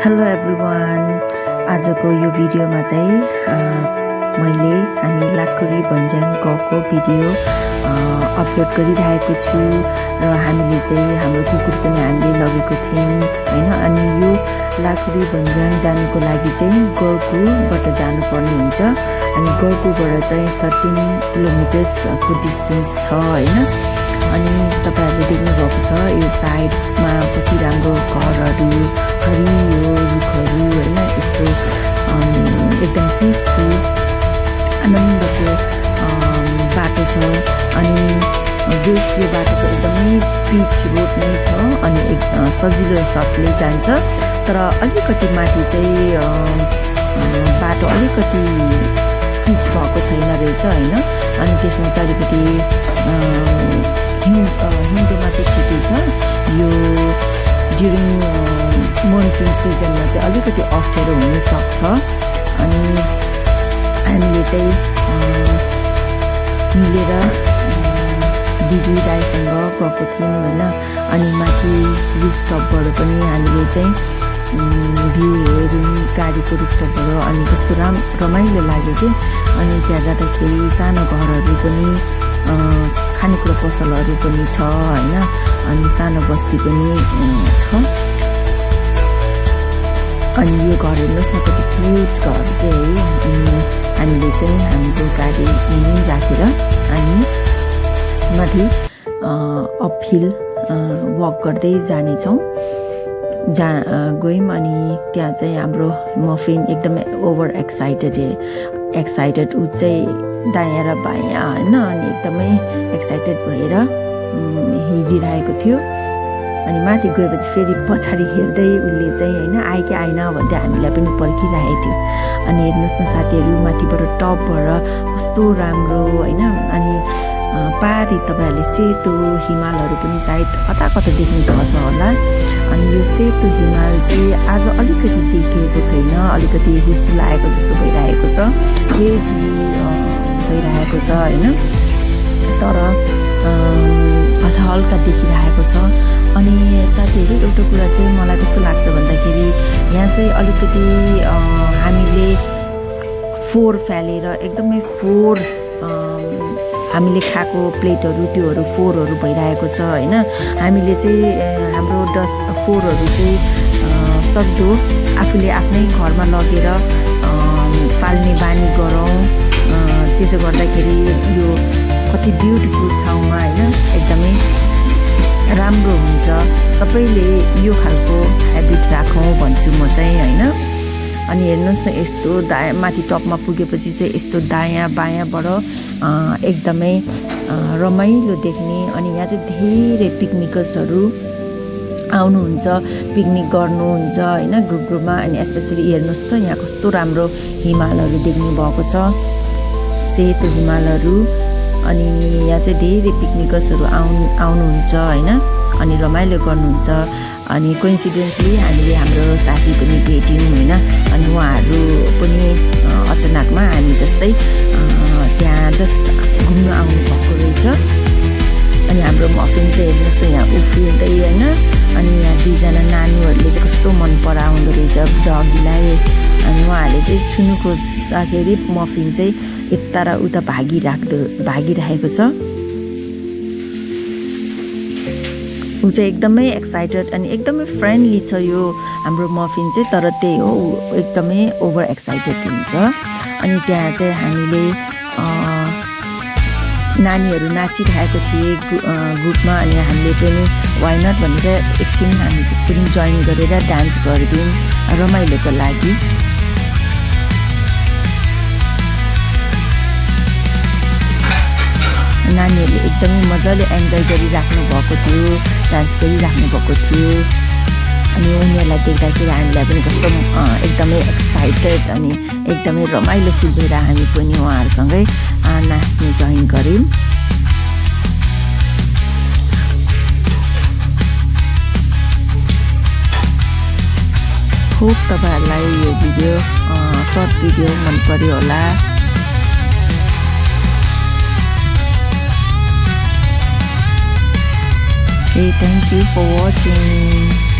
Hello everyone, आजको यो भिडियोमा चाहिँ हामी लाखुरी भन्ज्याङ गएको भिडियो अपलोड गरिरहेको छु र हामीले चाहिँ हाम्रो कुकुर पनि हामीले लगेको थियौँ हैन। अनि यो लाखुरी भन्ज्याङ जानुको लागि चाहिँ गर्कुबाट जानुपर्ने हुन्छ। अनि गर्कुबाट चाहिँ 13 किलोमिटर्सको डिस्टेन्स छ हैन। अनि तपाईहरुले देख्नु भएको छ यो साइडमा कति राम्रो घरहरू, हरियो रुखहरू हैन, यस्तो एकदम पिसफुल आनन्दको बाटो छ। अनि यो बाटो चाहिँ एकदमै पिच रोड नै छ अनि सजिलो साथले जान्छ। तर अलिकति माथि चाहिँ बाटो अलिकति पिच भएको छैन रहेछ हैन। अनि त्यसमा चाहिँ अलिकति हिउँदोमा चाहिँ ठिकै छ। यो ड्युरिङ मनसुन सिजनमा चाहिँ अलिकति अप्ठ्यारो हुनसक्छ। अनि हामीले चाहिँ मिलेर दिदी दाइसँग गएको थियौँ हैन। अनि माथि रुफटपबाट पनि हामीले चाहिँ भ्यू हेऱ्यौँ गाडीको रुफटपबाट। अनि कस्तो रमाइलो लाग्यो कि। अनि त्यहाँ जाँदाखेरि सानो घरहरू पनि खानेकुरा पसलहरू पनि छ हैन। अनि सानो बस्ती पनि छ। अनि यो घर हेर्नुहोस् न कति क्युट घर के है। अनि हामीले चाहिँ हाम्रो गाडी यहीँ राखेर हामी माथि अपहिल वक गर्दै जानेछौँ। गयौँ। अनि त्यहाँ चाहिँ हाम्रो मफिन एकदमै ओभर एक्साइटेड ऊ चाहिँ दायाँ र बायाँ हैन। अनि एकदमै एक्साइटेड भएर हिँडिरहेको थियो। अनि माथि गएपछि फेरि पछाडि हेर्दै उसले चाहिँ हैन आयो कि आएन भन्दै हामीलाई पनि पर्खिरहेको थियो। अनि हेर्नुहोस् न साथीहरू, माथिबाट टपबाट कस्तो राम्रो हैन। अनि पारी तपाईहरुले सेतो हिमालहरू पनि सायद कता कता देख्नु भएको छ होला। अनि यो सेतो हिमाल चाहिँ आज अलिकति देखेको छैन, अलिकति हुस्सुलाएको जस्तो भइरहेको छ, हेजी भइरहेको छ हैन। तर हल्का देखिरहेको छ। अनि साथीहरू एउटा कुरा चाहिँ मलाई कस्तो लाग्छ भन्दाखेरि यहाँ चाहिँ अलिकति हामीले फोहोर फालेर एकदमै फोहोर हामीले खाएको प्लेटहरू त्योहरू फोहोरहरू भइरहेको छ हैन। हामीले चाहिँ हाम्रो फोहोरहरू चाहिँ सक्दो आफूले आफ्नै घरमा लगेर फाल्ने बानी गरौँ। त्यसो गर्दाखेरि यो कति ब्युटिफुल ठाउँमा हैन एकदमै राम्रो हुन्छ। सबैले यो खालको ह्याबिट राखौँ भन्छु म चाहिँ हैन। अनि हेर्नुहोस् न यस्तो माथि टपमा पुगेपछि चाहिँ यस्तो दायाँ बायाँबाट एकदमै रमाइलो देख्ने। अनि यहाँ चाहिँ धेरै पिकनिकर्सहरू आउनुहुन्छ, पिकनिक गर्नुहुन्छ हैन ग्रुपमा। अनि स्पेसली हेर्नुहोस् त यहाँ कस्तो राम्रो हिमालहरू देख्नु भएको छ, सेतो हिमालहरू। अनि यहाँ चाहिँ धेरै पिकनिकर्सहरू आउनुहुन्छ हैन। अनि रमाइलो गर्नुहुन्छ। अनि कोइन्सिडेन्टली हामीले हाम्रो साथी पनि भेट्यौँ हैन। अनि उहाँहरू पनि अचानकमा हामी जस्तै त्यहाँ जस्ट घुम्न आउनु भएको रहेछ। अनि हाम्रो मफिन चाहिँ हेर्नुहोस् त यहाँ उफ्रिँदै हैन। अनि यहाँ दुईजना नानीहरूले चाहिँ कस्तो मन पराउँदो रहेछ डगीलाई। अनि उहाँहरूले चाहिँ छुनु खोज्दाखेरि मफिन चाहिँ यता र उता भागिरहेको छ। ऊ चाहिँ एकदमै एक्साइटेड अनि एकदमै फ्रेन्डली छ यो हाम्रो मफिन चाहिँ। तर त्यही हो, एकदमै ओभर एक्साइटेड हुन्छ। अनि त्यहाँ चाहिँ हामीले नानीहरू नाचिरहेको थिए ग्रुपमा। अनि हामीले पनि वाइ नट भनेर एकछिन हामी पनि जोइन गरेर डान्स गरिदिउँ रमाइलोको लागि। नानीहरूले एकदमै मजाले एन्जोय गरिराख्नु भएको थियो, डान्स गरिराख्नु भएको थियो। अनि उनीहरूलाई देख्दाखेरि हामीलाई पनि कस्तो एकदमै एक्साइटेड अनि एकदमै रमाइलो फिल भएर हामी पनि उहाँहरूसँगै नाच्नु जोइन गऱ्यौँ। होप तपाईहरुलाई यो भिडियो सर्ट भिडियो मन पर्यो होला। Hey, thank you for watching.